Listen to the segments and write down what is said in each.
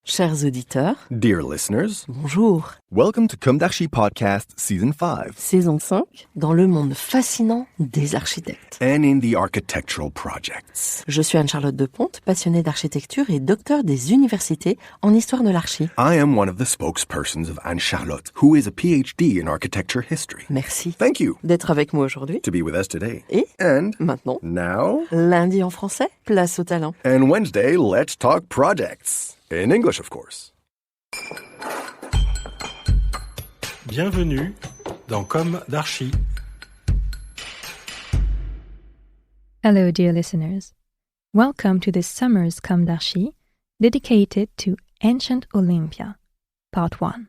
Chers auditeurs, Dear listeners, bonjour. welcome to Comme d'Archi Podcast Season 5. Saison 5, dans le monde fascinant des architectes. And in the architectural projects. Je suis Anne-Charlotte Deponte, passionnée d'architecture et docteur des universités en histoire de l'archi. I am one of the spokespersons of Anne-Charlotte, who is a PhD in architecture history. Merci Thank you d'être avec moi aujourd'hui. to be with us today. Et And maintenant, now, lundi en français, place au talent. and Wednesday, let's talk projects. In English, of course. Bienvenue dans Comme d'Archi. Hello, dear listeners. Welcome to this summer's Comme d'Archi, dedicated to Ancient Olympia, Part 1.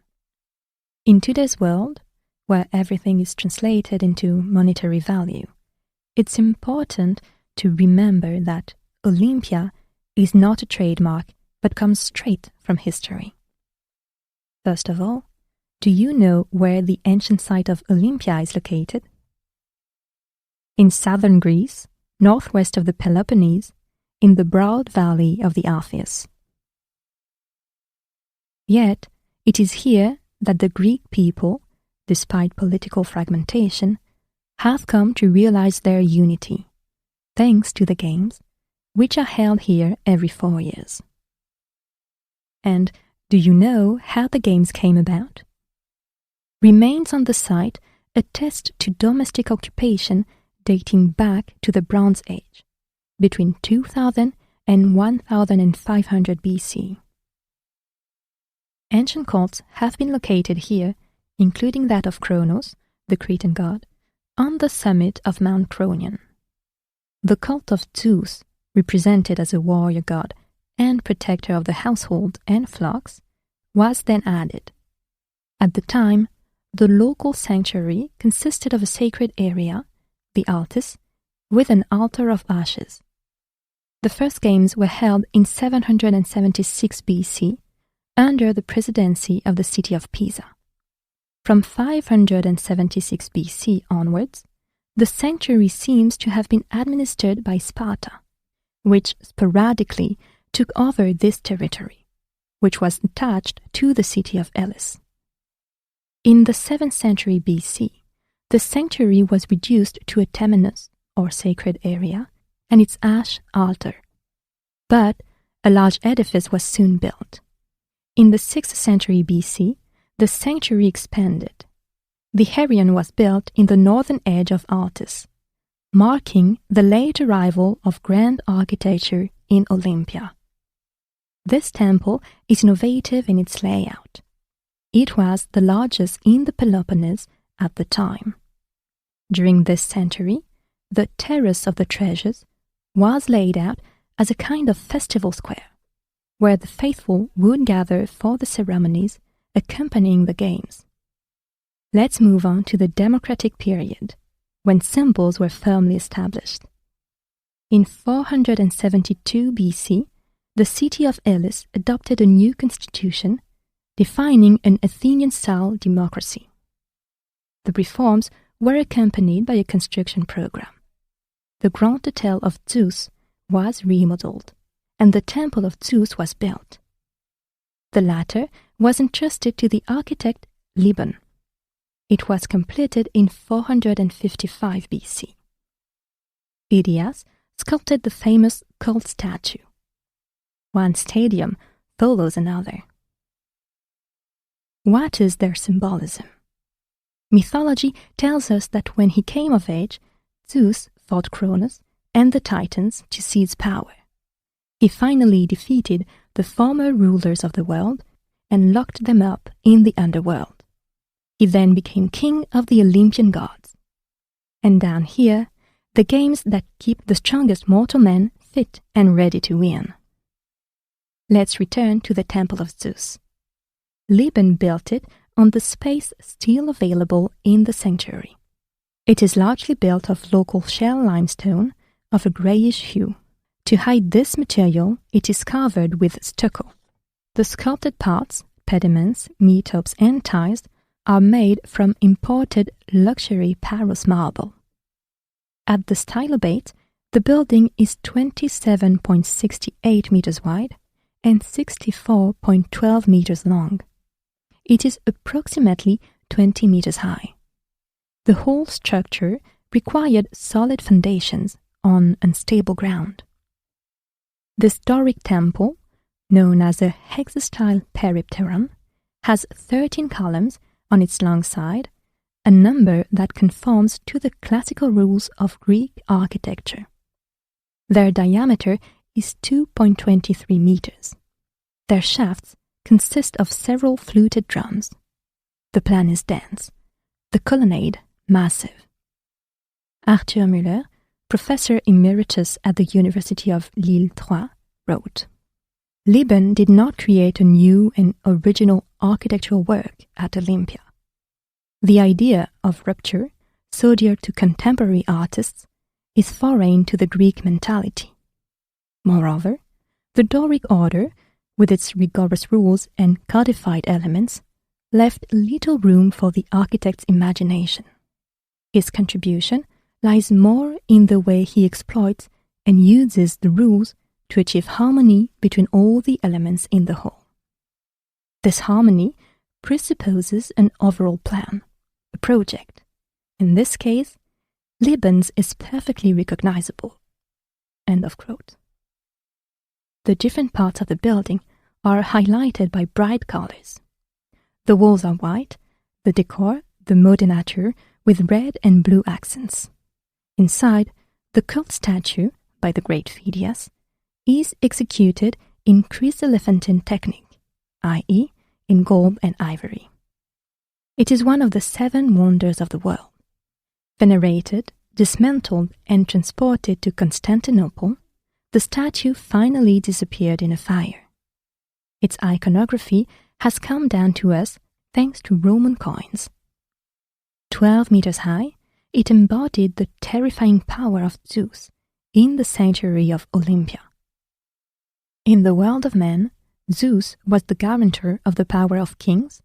In today's world, where everything is translated into monetary value, it's important to remember that Olympia is not a trademark but comes straight from history. First of all, do you know where the ancient site of Olympia is located? In southern Greece, northwest of the Peloponnese, in the broad valley of the Arpheus. Yet, it is here that the Greek people, despite political fragmentation, have come to realize their unity, thanks to the games, which are held here every 4 years. And do you know how the games came about? Remains on the site attest to domestic occupation dating back to the Bronze Age, between 2000 and 1500 BC. Ancient cults have been located here, including that of Kronos, the Cretan god, on the summit of Mount Kronion. The cult of Zeus, represented as a warrior god and protector of the household and flocks, was then added. At the time, the local sanctuary consisted of a sacred area, the altis, with an altar of ashes. The first games were held in 776 BC under the presidency of the city of Pisa. From 576 BC onwards, the sanctuary seems to have been administered by Sparta, which sporadically took over this territory, which was attached to the city of Elis. In the 7th century BC, the sanctuary was reduced to a temenos, or sacred area, and its ash altar. But a large edifice was soon built. In the 6th century BC, the sanctuary expanded. The Herion was built in the northern edge of Altis, marking the late arrival of grand architecture in Olympia. This temple is innovative in its layout. It was the largest in the Peloponnese at the time. During this century, the Terrace of the Treasures was laid out as a kind of festival square, where the faithful would gather for the ceremonies accompanying the games. Let's move on to the democratic period, when symbols were firmly established. In 472 BC, the city of Elis adopted a new constitution, defining an Athenian-style democracy. The reforms were accompanied by a construction program. The Grand Hotel of Zeus was remodeled, and the Temple of Zeus was built. The latter was entrusted to the architect Liban. It was completed in 455 BC. Phidias sculpted the famous cult statue. One stadium follows another. What is their symbolism? Mythology tells us that when he came of age, Zeus fought Kronos and the Titans to seize power. He finally defeated the former rulers of the world and locked them up in the underworld. He then became king of the Olympian gods. And down here, the games that keep the strongest mortal men fit and ready to win. Let's return to the Temple of Zeus. Liban built it on the space still available in the sanctuary. It is largely built of local shell limestone of a grayish hue. To hide this material, it is covered with stucco. The sculpted parts, pediments, metopes, and tiles are made from imported luxury Paros marble. At the stylobate, the building is 27.68 meters wide and 64.12 meters long. It is approximately 20 meters high. The whole structure required solid foundations on unstable ground. The historic temple, known as a hexastyle peripteron, has 13 columns on its long side, a number that conforms to the classical rules of Greek architecture. Their diameter is 2.23 meters. Their shafts consist of several fluted drums. The plan is dense, the colonnade massive. Arthur Müller, professor emeritus at the University of Lille III, wrote, Lieben did not create a new and original architectural work at Olympia. The idea of rupture, so dear to contemporary artists, is foreign to the Greek mentality. Moreover, the Doric order, with its rigorous rules and codified elements, left little room for the architect's imagination. His contribution lies more in the way he exploits and uses the rules to achieve harmony between all the elements in the whole. This harmony presupposes an overall plan, a project. In this case, Lieben's is perfectly recognizable. End of quote. The different parts of the building are highlighted by bright colors. The walls are white, the decor, the mot de nature, with red and blue accents. Inside, the cult statue, by the great Phidias, is executed in chryselephantine technique, i.e., in gold and ivory. It is one of the 7 wonders of the world. Venerated, dismantled, and transported to Constantinople, the statue finally disappeared in a fire. Its iconography has come down to us thanks to Roman coins. 12 meters high, it embodied the terrifying power of Zeus in the sanctuary of Olympia. In the world of men, Zeus was the guarantor of the power of kings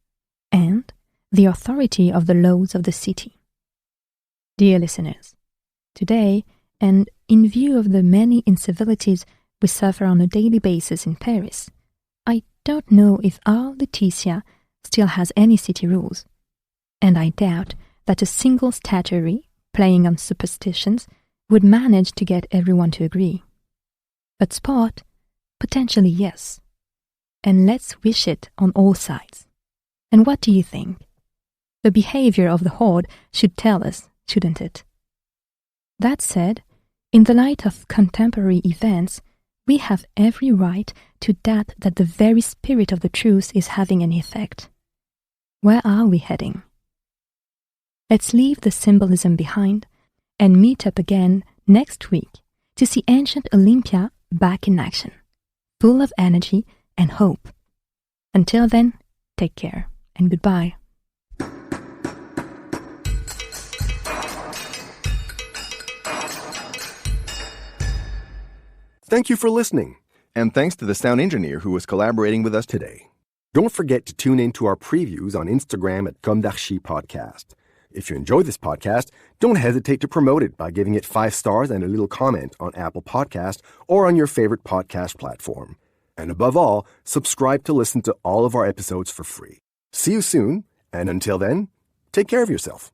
and the authority of the laws of the city. Dear listeners, today, and in view of the many incivilities we suffer on a daily basis in Paris, I don't know if our Laetitia still has any city rules, and I doubt that a single statuary, playing on superstitions, would manage to get everyone to agree. But sport, potentially yes. And let's wish it on all sides. And what do you think? The behavior of the horde should tell us, shouldn't it? That said, in the light of contemporary events, we have every right to doubt that the very spirit of the truth is having any effect. Where are we heading? Let's leave the symbolism behind and meet up again next week to see Ancient Olympia back in action, full of energy and hope. Until then, take care and goodbye. Thank you for listening. And thanks to the sound engineer who was collaborating with us today. Don't forget to tune in to our previews on Instagram at Comme d'Archi Podcast. If you enjoy this podcast, don't hesitate to promote it by giving it 5 stars and a little comment on Apple Podcast or on your favorite podcast platform. And above all, subscribe to listen to all of our episodes for free. See you soon, and until then, take care of yourself.